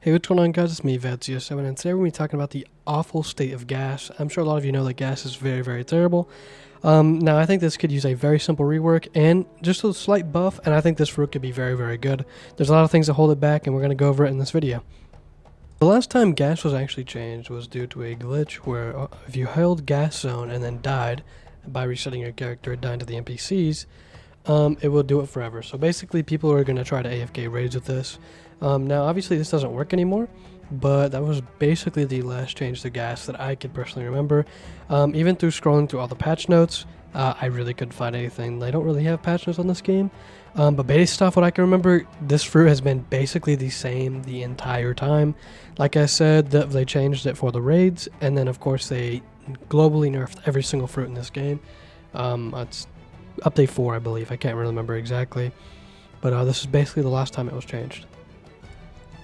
Hey, what's going on, guys? It's me, Vadzio7, and today we're going to be talking about the awful state of gas. I'm sure a lot of you know that gas is very, very terrible. Now, I think this could use a very simple rework and just a slight buff, and I think this fruit could be very, very good. There's a lot of things that hold it back, and we're going to go over it in this video. The last time gas was actually changed was due to a glitch where if you held gas zone and then died by resetting your character, dying to the NPCs, it will do it forever. So basically, people are going to try to AFK raids with this. Now, obviously, this doesn't work anymore, but that was basically the last change to gas that I could personally remember. Even through scrolling through all the patch notes, I really couldn't find anything. They don't really have patch notes on this game, but based off what I can remember, this fruit has been basically the same the entire time. Like I said, they changed it for the raids, and then of course they globally nerfed every single fruit in this game. It's update 4, I believe. I can't really remember exactly, but this is basically the last time it was changed.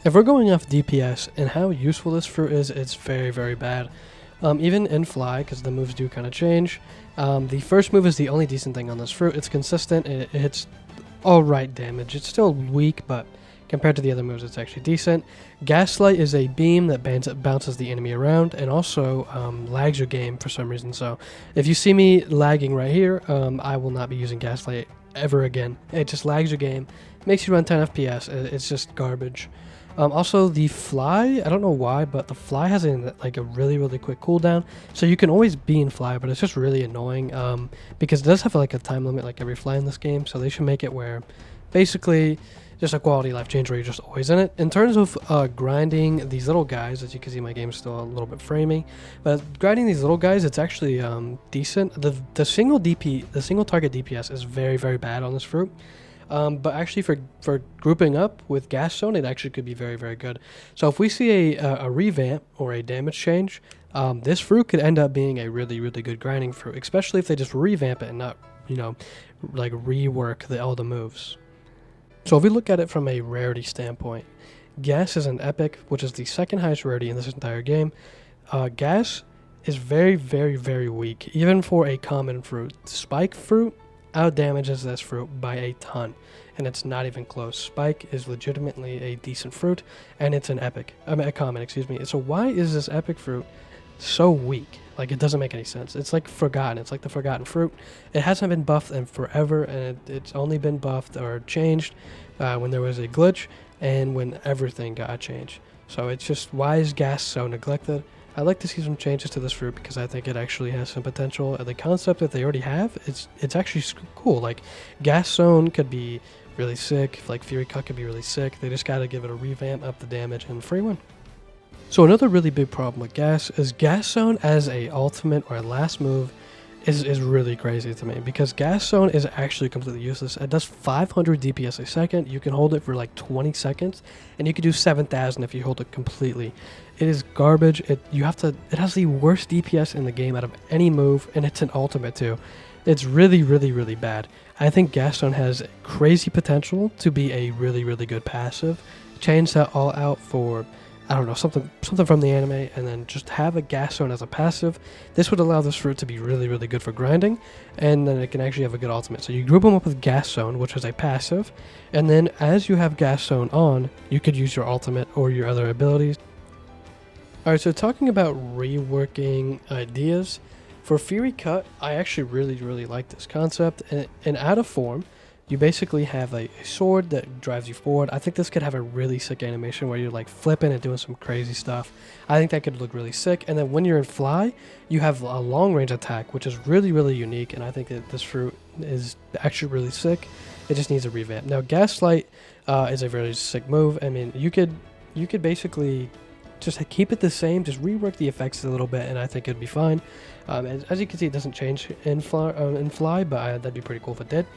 If we're going off DPS and how useful this fruit is, it's very, very bad. Even in fly, because the moves do kind of change. The first move is the only decent thing on this fruit. It's consistent, it hits alright damage. It's still weak, but compared to the other moves, it's actually decent. Gaslight is a beam that bounces the enemy around and also lags your game for some reason. So if you see me lagging right here, I will not be using Gaslight ever again. It just lags your game, makes you run 10 FPS. It's just garbage. Also, the fly, I don't know why, but the fly has a really, really quick cooldown. So you can always be in fly, but it's just really annoying because it does have like a time limit like every fly in this game. So they should make it where basically just a quality life change where you're just always in it. In terms of grinding these little guys, as you can see, my game's still a little bit framing, but grinding these little guys, it's actually decent. The single target DPS is very, very bad on this fruit. But actually for grouping up with gas zone, it actually could be very, very good. So if we see a revamp or a damage change, this fruit could end up being a really, really good grinding fruit, especially if they just revamp it and not, like rework all the moves. So if we look at it from a rarity standpoint, gas is an epic, which is the second highest rarity in this entire game. Gas is very, very, very weak, even for a common fruit. Spike fruit out damages this fruit by a ton, and it's not even close. Spike is legitimately a decent fruit, and it's an a common, excuse me. So why is this epic fruit so weak? Like, it doesn't make any sense. It's like forgotten. It's like the forgotten fruit. It hasn't been buffed in forever, and it's only been buffed or changed when there was a glitch and when everything got changed. So it's just, why is gas so neglected? I'd like to see some changes to this fruit because I think it actually has some potential. The concept that they already have, it's actually cool. Like, gas zone could be really sick. Like, Fury Cut could be really sick. They just got to give it a revamp, up the damage, and free win. So another really big problem with gas is gas zone as a ultimate or a last move is really crazy to me, because gas zone is actually completely useless. It does 500 DPS a second. You can hold it for like 20 seconds, and you can do 7,000 if you hold it completely. It is garbage. It has the worst DPS in the game out of any move, and it's an ultimate too. It's really, really, really bad. I think gas zone has crazy potential to be a really, really good passive. Change that all out for, I don't know, something from the anime, and then just have a gas zone as a passive. This would allow this fruit to be really, really good for grinding, and then it can actually have a good ultimate. So you group them up with gas zone, which is a passive, and then as you have gas zone on, you could use your ultimate or your other abilities. Alright, so talking about reworking ideas, for Fury Cut, I actually really, really like this concept. And out of form, you basically have a sword that drives you forward. I think this could have a really sick animation where you're like flipping and doing some crazy stuff. I think that could look really sick. And then when you're in fly, you have a long range attack, which is really, really unique. And I think that this fruit is actually really sick. It just needs a revamp. Now, Gaslight is a very sick move. I mean, you could basically just keep it the same, just rework the effects a little bit, and I think it'd be fine. As you can see, it doesn't change in fly, but that'd be pretty cool if it did.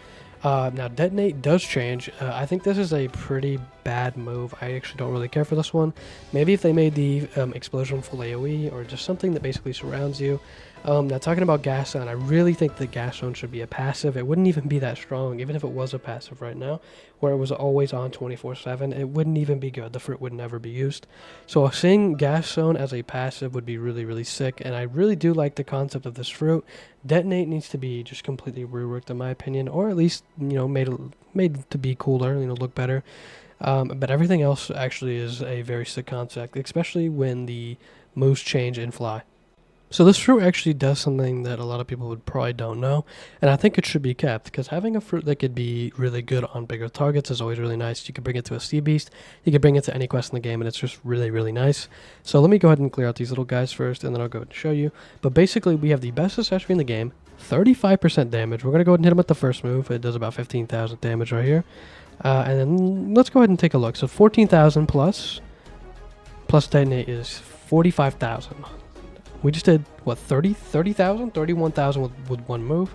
Now, Detonate does change. I think this is a pretty bad move. I actually don't really care for this one. Maybe if they made the explosion full AoE, or just something that basically surrounds you. Now, talking about gas zone, I really think the gas zone should be a passive. It wouldn't even be that strong, even if it was a passive right now, where it was always on 24/7. It wouldn't even be good. The fruit would never be used. So seeing gas zone as a passive would be really, really sick, and I really do like the concept of this fruit. Detonate needs to be just completely reworked, in my opinion, or at least made to be cooler, look better. But everything else actually is a very sick concept, especially when the moves change in fly. So this fruit actually does something that a lot of people would probably don't know, and I think it should be kept, because having a fruit that could be really good on bigger targets is always really nice. You could bring it to a sea beast, you could bring it to any quest in the game, and it's just really, really nice. So let me go ahead and clear out these little guys first, and then I'll go ahead and show you. But basically, we have the best accessory in the game, 35% damage. We're going to go ahead and hit him with the first move. It does about 15,000 damage right here. And then let's go ahead and take a look. So 14,000 plus detonate is 45,000. We just did, what, 30,000? 31,000 with one move.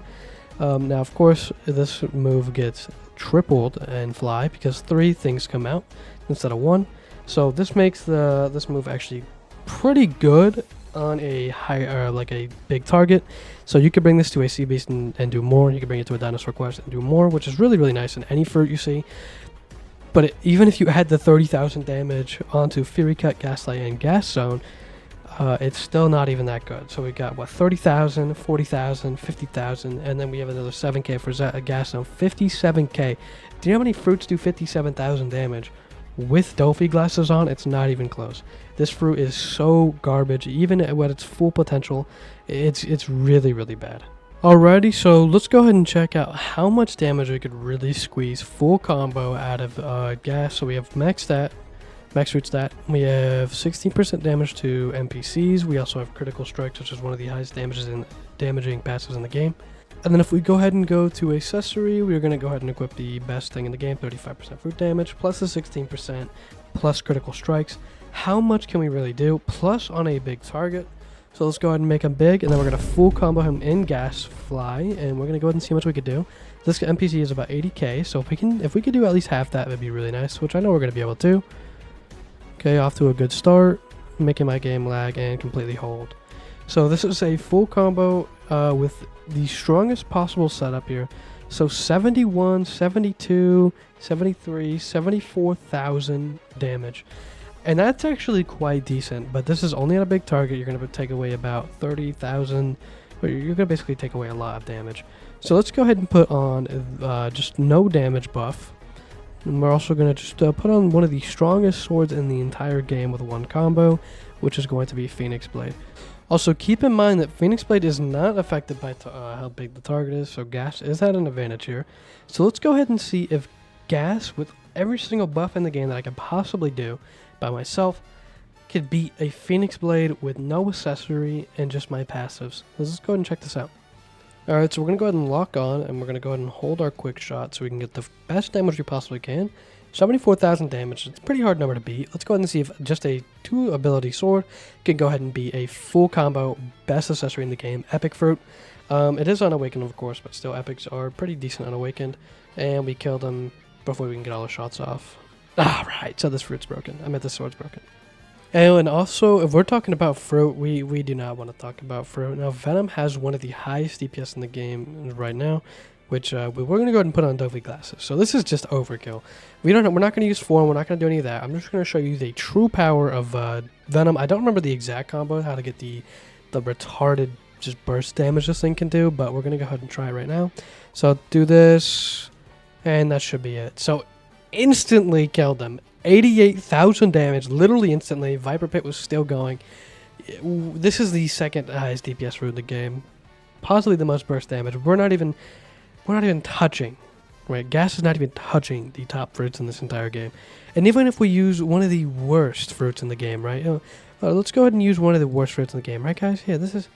Now, of course, this move gets tripled in fly because 3 things come out instead of 1. So this makes this move actually pretty good on a high, like a big target. So you could bring this to a sea beast and do more. You could bring it to a dinosaur quest and do more, which is really, really nice in any fruit you see. But even if you add the 30,000 damage onto Fury Cut, Gaslight, and Gas Zone, it's still not even that good. So we got, what, 30,000, 40,000, 50,000, and then we have another 7k for Gas Zone, 57k. Do you know how many fruits do 57,000 damage? With Dolphy glasses on, it's not even close. This fruit is so garbage, even at its full potential. It's really, really bad. Alrighty, so let's go ahead and check out how much damage we could really squeeze full combo out of gas. So we have max fruit stat. We have 16% damage to NPCs. We also have critical strikes, which is one of the highest damaging passes in the game. And then if we go ahead and go to accessory, we're going to go ahead and equip the best thing in the game, 35% fruit damage, plus the 16%, plus critical strikes. How much can we really do? Plus on a big target. So let's go ahead and make him big, and then we're going to full combo him in gas fly, and we're going to go ahead and see how much we could do. This NPC is about 80k, so if we could do at least half that, would be really nice, which I know we're going to be able to. Okay, off to a good start, making my game lag and completely hold. So this is a full combo with the strongest possible setup here. So 71, 72, 73, 74,000 damage. And that's actually quite decent, but this is only on a big target. You're going to take away about 30,000, but you're going to basically take away a lot of damage. So let's go ahead and put on just no damage buff. And we're also going to just put on one of the strongest swords in the entire game with one combo, which is going to be Phoenix Blade. Also, keep in mind that Phoenix Blade is not affected by how big the target is, so gas is at an advantage here. So let's go ahead and see if gas, with every single buff in the game that I can possibly do by myself, could beat a Phoenix Blade with no accessory and just my passives. Let's go ahead and check this out. Alright, so we're going to go ahead and lock on, and we're going to go ahead and hold our quick shot so we can get the best damage we possibly can. 74,000 damage, it's a pretty hard number to beat. Let's go ahead and see if just a 2 ability sword can go ahead and be a full combo best accessory in the game, Epic Fruit. It is unawakened, of course, but still epics are pretty decent unawakened, and we killed him before we can get all the shots off. Alright, so this fruit's broken. I meant this sword's broken. And also, if we're talking about fruit, we do not want to talk about fruit. Now, Venom has one of the highest DPS in the game right now, which we're going to go ahead and put on Dolphy glasses. So this is just overkill. We're not going to use form. We're not going to do any of that. I'm just going to show you the true power of Venom. I don't remember the exact combo, how to get the retarded just burst damage this thing can do, but we're going to go ahead and try it right now. So do this, and that should be it. So instantly killed them. 88,000 damage, literally instantly. Viper Pit was still going. This is the second highest DPS fruit in the game. Possibly the most burst damage. We're not even touching, right? Gas is not even touching the top fruits in this entire game. And even if we use one of the worst fruits in the game, right? Let's go ahead and use one of the worst fruits in the game, right, guys? Yeah, this is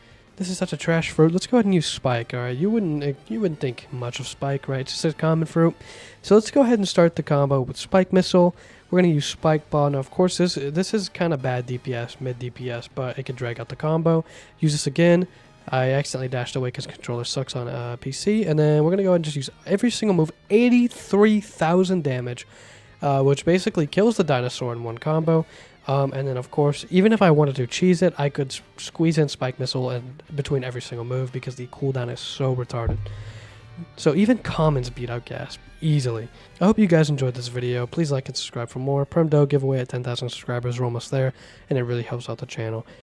such a trash fruit. Let's go ahead and use Spike, all right? You wouldn't think much of Spike, right? It's just a common fruit. So let's go ahead and start the combo with Spike Missile. We're going to use Spike Ball. Now, of course, this is kind of bad DPS, mid DPS, but it can drag out the combo. Use this again. I accidentally dashed away because controller sucks on PC. And then we're going to go ahead and just use every single move. 83,000 damage, which basically kills the dinosaur in one combo. And then, of course, even if I wanted to cheese it, I could squeeze in Spike Missile and between every single move because the cooldown is so retarded. So even commons beat out gas easily. I hope you guys enjoyed this video. Please like and subscribe for more. Perm Dough giveaway at 10,000 subscribers. We're almost there, and it really helps out the channel.